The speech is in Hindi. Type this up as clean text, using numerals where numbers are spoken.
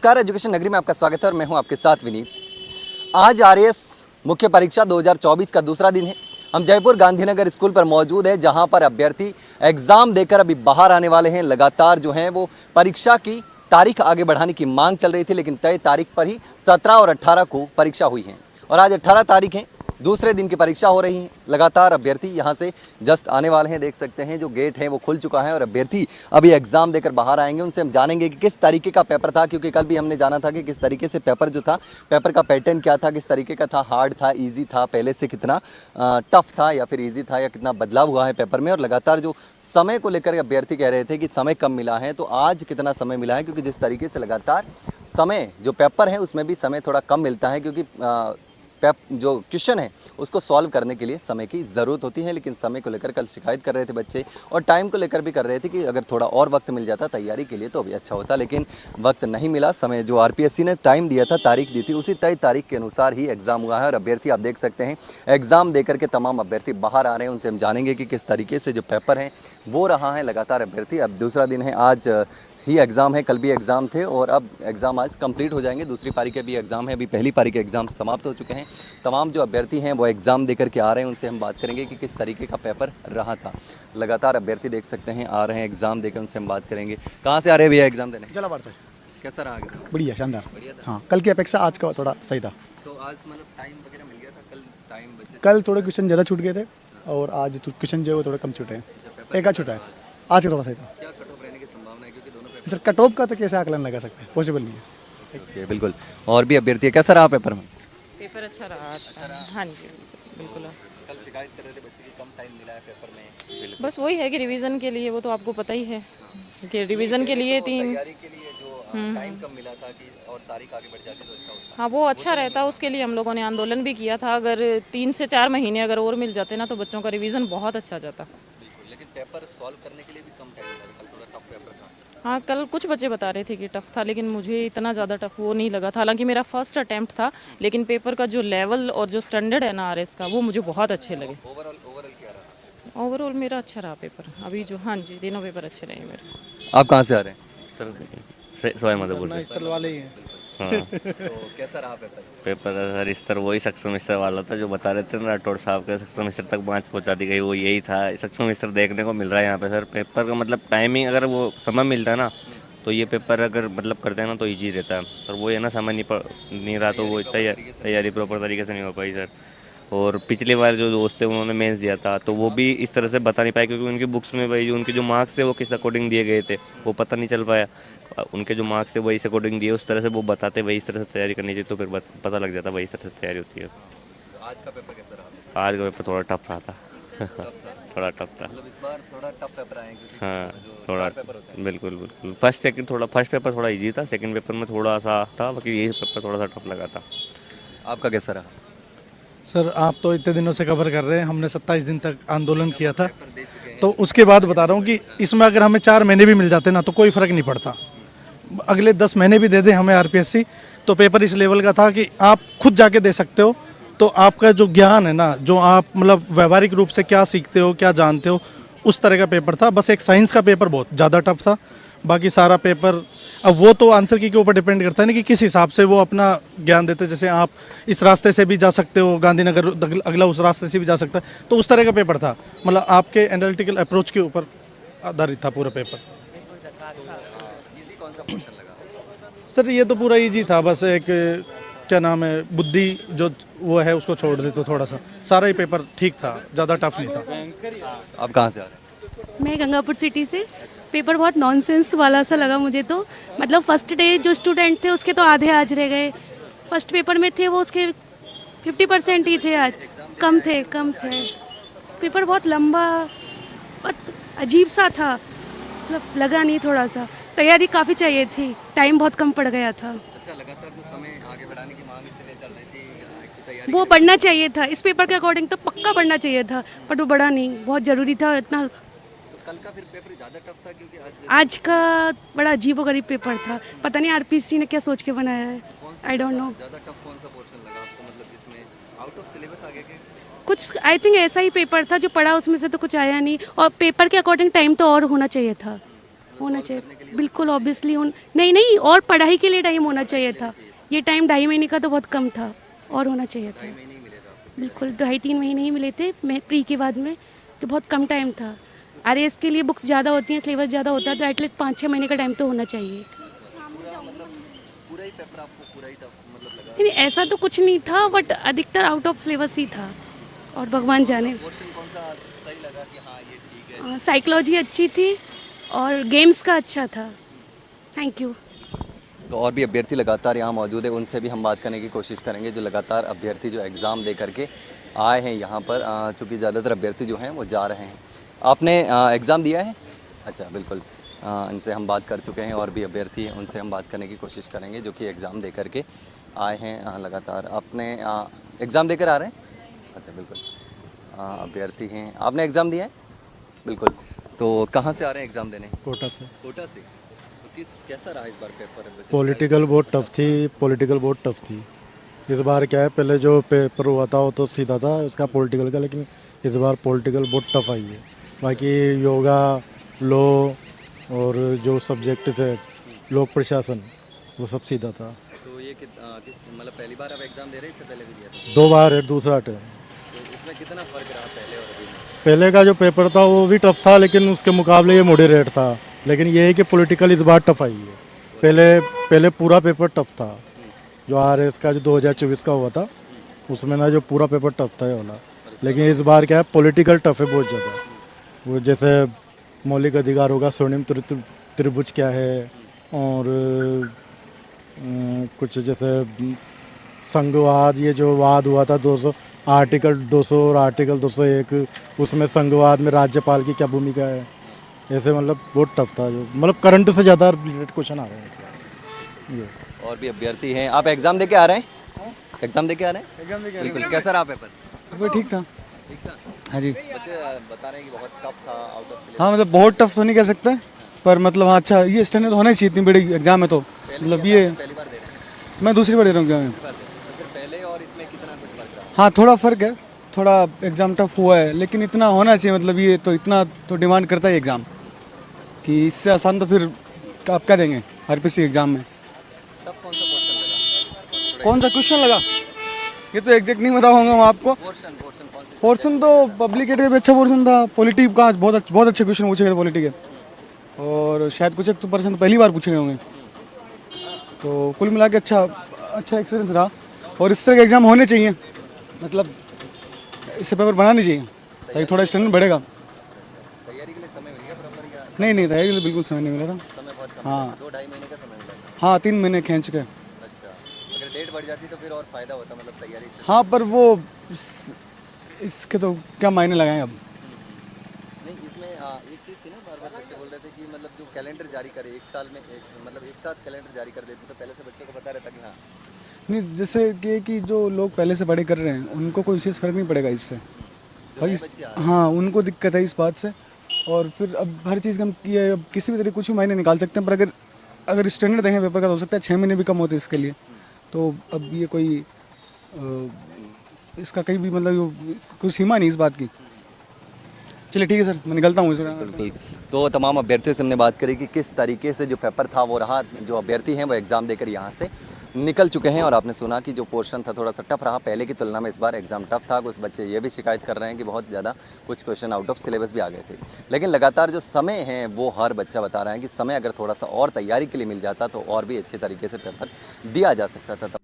नमस्कार, एजुकेशन नगरी में आपका स्वागत है और मैं हूं आपके साथ विनीत। आज आरएएस मुख्य परीक्षा 2024 का दूसरा दिन है। हम जयपुर गांधीनगर स्कूल पर मौजूद है, जहां पर अभ्यर्थी एग्जाम देकर अभी बाहर आने वाले हैं। लगातार जो है वो परीक्षा की तारीख आगे बढ़ाने की मांग चल रही थी, लेकिन तय तारीख पर ही 17 और 18 को परीक्षा हुई है और आज 18 तारीख है, दूसरे दिन की परीक्षा हो रही है। लगातार अभ्यर्थी यहां से जस्ट आने वाले हैं, देख सकते हैं जो गेट है वो खुल चुका है और अभ्यर्थी अभी एग्जाम देकर बाहर आएंगे। उनसे हम जानेंगे कि किस तरीके का पेपर था, क्योंकि कल भी हमने जाना था कि किस तरीके से पेपर जो था, पेपर का पैटर्न क्या था, किस तरीके का था, हार्ड था, ईजी था, पहले से कितना टफ था या फिर ईजी था, या कितना बदलाव हुआ है पेपर में। और लगातार जो समय को लेकर अभ्यर्थी कह रहे थे कि समय कम मिला है, तो आज कितना समय मिला है, क्योंकि जिस तरीके से लगातार समय जो पेपर है उसमें भी समय थोड़ा कम मिलता है, क्योंकि जो क्वेश्चन है उसको सॉल्व करने के लिए समय की ज़रूरत होती है। लेकिन समय को लेकर कल शिकायत कर रहे थे बच्चे और टाइम को लेकर भी कर रहे थे कि अगर थोड़ा और वक्त मिल जाता तैयारी के लिए तो भी अच्छा होता, लेकिन वक्त नहीं मिला। समय जो आरपीएससी ने टाइम दिया था, तारीख दी थी, उसी तय तारीख के अनुसार ही एग्ज़ाम हुआ है। और अभ्यर्थी आप देख सकते हैं एग्ज़ाम देकर के तमाम अभ्यर्थी बाहर आ रहे हैं। उनसे हम जानेंगे कि किस तरीके से जो पेपर है वो रहा है। लगातार अभ्यर्थी, अब दूसरा दिन है, आज ही एग्ज़ाम है, कल भी एग्ज़ाम थे और अब एग्ज़ाम आज कंप्लीट हो जाएंगे। दूसरी पारी के भी एग्ज़ाम है, अभी पहली पारी के एग्ज़ाम समाप्त हो चुके हैं। तमाम जो अभ्यर्थी हैं वो एग्ज़ाम देकर के आ रहे हैं, उनसे हम बात करेंगे कि किस तरीके का पेपर रहा था। लगातार अभ्यर्थी देख सकते हैं आ रहे हैं एग्ज़ाम देकर, उनसे हम बात करेंगे। कहाँ से आ रहे हैं भैया एग्ज़ाम देने? जलावाड़ से। कैसा रहा एग्ज़ाम? बढ़िया, शानदार। बढ़िया था। हाँ, कल की अपेक्षा आज का थोड़ा सही था। तो आज मतलब टाइम वगैरह मिल गया था? कल टाइम बचे? कल थोड़े क्वेश्चन ज़्यादा छूट गए थे और आज क्वेश्चन जो है वो थोड़े कम छूटे हैं, एक आध छूटा है। आज का थोड़ा सही था। क्या कट ऑफ रहने की संभावना है, क्योंकि दोनों पेपर? सर कट ऑफ का तो कैसे आकलन लगा सकते हैं, पॉसिबल नहीं है। ओके, बिल्कुल। और भी अभ्यर्थी है, कैसा रहा पेपर में? पेपर अच्छा रहा आज का। हाँ जी, बिल्कुल। कल शिकायत कर रहे थे बच्चे की कम टाइम मिला है पेपर में। बस वही है कि रिवीजन के लिए, वो तो आपको पता ही है कि रिवीजन के लिए तैयारी के लिए जो टाइम कम मिला था कि और तारीख आगे बढ़ जाती तो अच्छा होता। हाँ, वो अच्छा रहता। उसके लिए हम लोगों ने आंदोलन भी किया था। अगर 3 से 4 महीने अगर और मिल जाते ना तो बच्चों का रिवीजन बहुत अच्छा जाता। बिल्कुल, लेकिन पेपर सॉल्व करने के लिए भी कम टाइम लगा, कल थोड़ा टफ पेपर था। हाँ, कल कुछ बच्चे बता रहे थे कि टफ था, लेकिन मुझे इतना ज़्यादा टफ वो नहीं लगा था। हालांकि मेरा फर्स्ट अटैम्प्ट था, लेकिन पेपर का जो लेवल और जो स्टैंडर्ड है ना आरएस का, वो मुझे बहुत अच्छे लगे। ओवरऑल क्या रहा? ओवरऑल मेरा अच्छा रहा पेपर अभी जो। हाँ जी, तीनों पेपर अच्छे रहे मेरे। आप कहाँ से आ रहे हैं? सर सवाई माधोपुर से। स्थल वाले ही हैं। हाँ तो कैसा रहा पेपर? पेपर सर स्तर वही सक्षम स्तर वाला था जो बता रहे थे ना राठौड़ साहब के, सक्षम स्तर तक बाँच पहुँचा दी गई, वो यही था। सक्षम स्तर देखने को मिल रहा है यहाँ पे सर। पेपर का मतलब टाइमिंग, अगर वो समय मिलता है ना तो ये पेपर अगर मतलब करते हैं ना तो ईजी रहता है, पर वो है ना समय नहीं रहा तो वो तैयारी प्रॉपर तरीके से नहीं हो पाई सर। और पिछली बार जो दोस्त थे उन्होंने मेंस दिया था तो वो भी इस तरह से बता नहीं पाए, क्योंकि उनकी बुक्स में भाई जो उनके जो मार्क्स थे वो किस अकॉर्डिंग दिए गए थे वो पता नहीं चल पाया। उनके जो मार्क्स थे वही इस अकॉर्डिंग दिए, उस तरह से वो बताते वही इस तरह से तैयारी करनी चाहिए, तो फिर पता लग जाता वही इस तरह से तैयारी होती है। आज का पेपर कैसा रहा? आज का पेपर थोड़ा टफ रहा था थोड़ा टफ था। मतलब इस बार थोड़ा टफ पेपर आए क्योंकि हाँ, जो थोड़ा पेपर होते हैं। बिल्कुल बिल्कुल। फर्स्ट पेपर थोड़ा इजी था, सेकंड पेपर में थोड़ा सा था, बाकी यही पेपर थोड़ा सा टफ लगा था। आपका कैसा रहा? सर आप तो इतने दिनों से कवर कर रहे हैं, हमने 27 दिन तक आंदोलन किया था, तो उसके बाद बता रहा हूँ कि इसमें अगर हमें 4 महीने भी मिल जाते ना तो कोई फ़र्क नहीं पड़ता। अगले 10 महीने भी दे दे हमें आरपीएससी, तो पेपर इस लेवल का था कि आप खुद जाके दे सकते हो। तो आपका जो ज्ञान है ना, जो आप मतलब व्यवहारिक रूप से क्या सीखते हो, क्या जानते हो, उस तरह का पेपर था। बस एक साइंस का पेपर बहुत ज़्यादा टफ था, बाकी सारा पेपर अब वो तो आंसर की के ऊपर डिपेंड करता है ना कि किस हिसाब से वो अपना ज्ञान देते हैं। जैसे आप इस रास्ते से भी जा सकते हो गांधीनगर, अगला उस रास्ते से भी जा सकता है, तो उस तरह का पेपर था। मतलब आपके एनालिटिकल अप्रोच के ऊपर आधारित था पूरा पेपर। इजी कौन सा पोर्शन लगा? सर ये तो पूरा इजी था, बस एक क्या नाम है, बुद्धि जो वो है उसको छोड़ दे तो थोड़ा सा सारा ही पेपर ठीक था, ज़्यादा टफ नहीं था। आप कहाँ से आ रहे हैं? मैं गंगापुर सिटी से। पेपर बहुत नॉनसेंस वाला सा लगा मुझे तो। मतलब फर्स्ट डे जो स्टूडेंट थे उसके तो आधे आज रह गए, फर्स्ट पेपर में थे वो उसके 50% ही थे, आज कम थे। पेपर बहुत लंबा, बहुत अजीब सा था, मतलब लगा नहीं। थोड़ा सा तैयारी काफ़ी चाहिए थी, टाइम बहुत कम पड़ गया था। अच्छा, लगातार जो समय आगे बढ़ाने की मांग इसलिए चल रही थी कि तैयारी वो बढ़ना चाहिए था, इस पेपर के अकॉर्डिंग तो पक्का बढ़ना चाहिए था, बट वो बढ़ा नहीं। बहुत ज़रूरी था इतना। कल का फिर पेपर ज़्यादा टफ था क्योंकि आज का बड़ा अजीबोगरीब पेपर था, पता नहीं आरपीएससी ने क्या सोच के बनाया है, आई डोंट नो। ज़्यादा टफ कौन सा पोर्शन लगा आपको, मतलब जिसमें आउट ऑफ सिलेबस आगे के? कुछ आई थिंक ऐसा ही पेपर था जो पढ़ा उसमें से तो कुछ आया नहीं, और पेपर के अकॉर्डिंग टाइम तो और होना चाहिए था, होना चाहिए। बिल्कुल ऑब्वियसली नहीं नहीं, और पढ़ाई के लिए टाइम होना चाहिए था। ये टाइम 2.5 महीने का तो बहुत कम था, और होना चाहिए था। बिल्कुल 2.5-3 महीने ही मिले थे मैं प्री के बाद में, तो बहुत कम टाइम था। आरएएस के लिए बुक्स ज़्यादा होती हैं, सिलेबस ज़्यादा होता है, तो एटलीस्ट 5-6 महीने का टाइम तो होना चाहिए। नहीं ऐसा तो कुछ नहीं था, बट अधिकतर आउट ऑफ सिलेबस ही था, और भगवान जाने। साइकोलॉजी अच्छी थी और गेम्स का अच्छा था। Thank you. तो और भी अभ्यर्थी लगातार यहाँ मौजूद है, उनसे भी हम बात करने की कोशिश करेंगे, जो लगातार अभ्यर्थी जो एग्ज़ाम दे करके आए हैं यहाँ पर, चूँकि ज़्यादातर अभ्यर्थी जो हैं वो जा रहे हैं। आपने एग्ज़ाम दिया है? अच्छा, बिल्कुल। इनसे हम बात कर चुके हैं, और भी अभ्यर्थी हैं, उनसे हम बात करने की कोशिश करेंगे जो कि एग्ज़ाम दे करके आए हैं लगातार। आपने एग्ज़ाम देकर आ रहे हैं? अच्छा, बिल्कुल। अभ्यर्थी हैं, आपने एग्ज़ाम दिया है? बिल्कुल। तो कहाँ से आ रहे हैं एग्ज़ाम देने? कोटा से। कोटा से। तो कैसा रहा इस बार पेपर? पॉलिटिकल बहुत टफ थी, पॉलिटिकल बहुत टफ थी। इस बार क्या है, पहले जो पेपर हुआ था वो तो सीधा था उसका पॉलिटिकल का, लेकिन इस बार पॉलिटिकल बहुत टफ आई है। बाकी योगा, लॉ और जो सब्जेक्ट थे लोक प्रशासन, वो सब सीधा था। तो ये मतलब पहली बार आप एग्ज़ाम दे रहे हैं, इससे पहले भी दिया था? 2 बार है, दूसरा अटेम्प्ट। तो इसमें कितना फ़र्क रहा पहले और अभी में? पहले का जो पेपर था वो भी टफ था, लेकिन उसके मुकाबले ये मॉडरेट था। लेकिन ये है कि पॉलिटिकल इस बार टफ आई है। पहले पूरा पेपर टफ था, जो आरएस का जो 2024 का हुआ था उसमें ना जो पूरा पेपर टफ था ये वाला। लेकिन इस बार क्या है, पॉलिटिकल टफ है बहुत ज़्यादा। वो जैसे मौलिक अधिकारों का स्वर्णिम त्रिभुज क्या है, और कुछ जैसे संघवाद, ये जो वाद हुआ था 200 आर्टिकल 200 और आर्टिकल 201, उसमें संघवाद में राज्यपाल की क्या भूमिका है, ऐसे मतलब बहुत टफ था। जो मतलब करंट से ज़्यादा रिलेटेड क्वेश्चन आ रहे हैं ये। और भी अभ्यर्थी हैं। आप एग्ज़ाम दे के आ रहे हैं? एग्ज़ाम दे के आ रहे हैं? एग्जाम देके बिल्कुल। कैसा रहा पेपर? पेपर ठीक था। ठीक था। हाँ जी। बच्चे बता रहे हैं कि बहुत टफ था, आउट ऑफ हाँ मतलब बहुत टफ तो नहीं कह सकते, पर मतलब हाँ अच्छा, ये स्टैंडर्ड होना ही चाहिए, इतनी बड़ी एग्जाम है तो मतलब ये पहली बार दे रहे हैं? मैं दूसरी बार दे रहा हूँ एग्जाम। तो फिर पहले और इसमें कितना कुछ फर्क रहा? हाँ थोड़ा फ़र्क है, थोड़ा एग्ज़ाम टफ हुआ है, लेकिन इतना होना चाहिए। मतलब ये तो इतना तो डिमांड करता है एग्ज़ाम, कि इससे आसान तो फिर आप क्या देंगे आरपीसी एग्ज़ाम में। तब कौन सा क्वेश्चन लगा? कौन सा क्वेश्चन लगा ये तो एग्जैक्ट नहीं बताऊंगा मैं आपको। पोर्शन कौन सी? पोर्शन तो पब्लिक एरिया में अच्छा पोर्शन था। पॉलिटी का बहुत अच्छे क्वेश्चन पूछे गए पॉलिटी के, और शायद कुछ एक तो परसेंट पहली बार पूछे गए होंगे। तो कुल मिला के अच्छा एक्सपीरियंस रहा, और इस तरह के एग्ज़ाम होने चाहिए, मतलब इससे पेपर बनाने चाहिए ताकि थोड़ा स्टैंडर्ड बढ़ेगा। तैयारी के लिए समय मिल गया प्रॉपर या नहीं तैयारी के लिए बिल्कुल समय नहीं मिला था। समय बहुत कम? हाँ 2-2.5 महीने का समय मिला था। हाँ 3 महीने खींच के। अच्छा, अगर डेट बढ़ जाती तो फिर और फायदा होता, मतलब तैयारी से। हाँ पर वो इसके तो क्या मायने लगाएं अब। नहीं, इसमें एक चीज़ थी ना, बार बच्चे बोल रहे थे कि मतलब जो कैलेंडर जारी करे एक साल में, मतलब एक साथ कैलेंडर जारी कर देते तो पहले से बच्चों को पता रहता कि हाँ। नहीं जैसे कि जो लोग पहले से पढ़ाई कर रहे हैं उनको कोई विशेष फर्क नहीं पड़ेगा इससे, भाई हाँ उनको दिक्कत है इस बात से। और फिर अब हर चीज़ का हम ये अब किसी भी तरह कुछ भी मायने निकाल सकते हैं, पर अगर स्टैंडर्ड देखें पेपर का तो हो सकता है 6 महीने भी कम होते इसके लिए। तो अब ये कोई इसका कहीं भी मतलब कोई सीमा नहीं इस बात की। चलिए ठीक है सर, मैं निकलता हूँ। बिल्कुल। तो तमाम अभ्यर्थियों से हमने बात करी कि किस तरीके से जो पेपर था वो रहा, जो अभ्यर्थी हैं वो एग्ज़ाम देकर यहाँ से निकल चुके हैं। और आपने सुना कि जो पोर्शन था थोड़ा सा टफ रहा, पहले की तुलना में इस बार एग्ज़ाम टफ था। कुछ बच्चे ये भी शिकायत कर रहे हैं कि बहुत ज़्यादा कुछ क्वेश्चन आउट ऑफ सिलेबस भी आ गए थे। लेकिन लगातार जो समय है वो हर बच्चा बता रहा है कि समय अगर थोड़ा सा और तैयारी के लिए मिल जाता तो और भी अच्छे तरीके से पेपर दिया जा सकता था।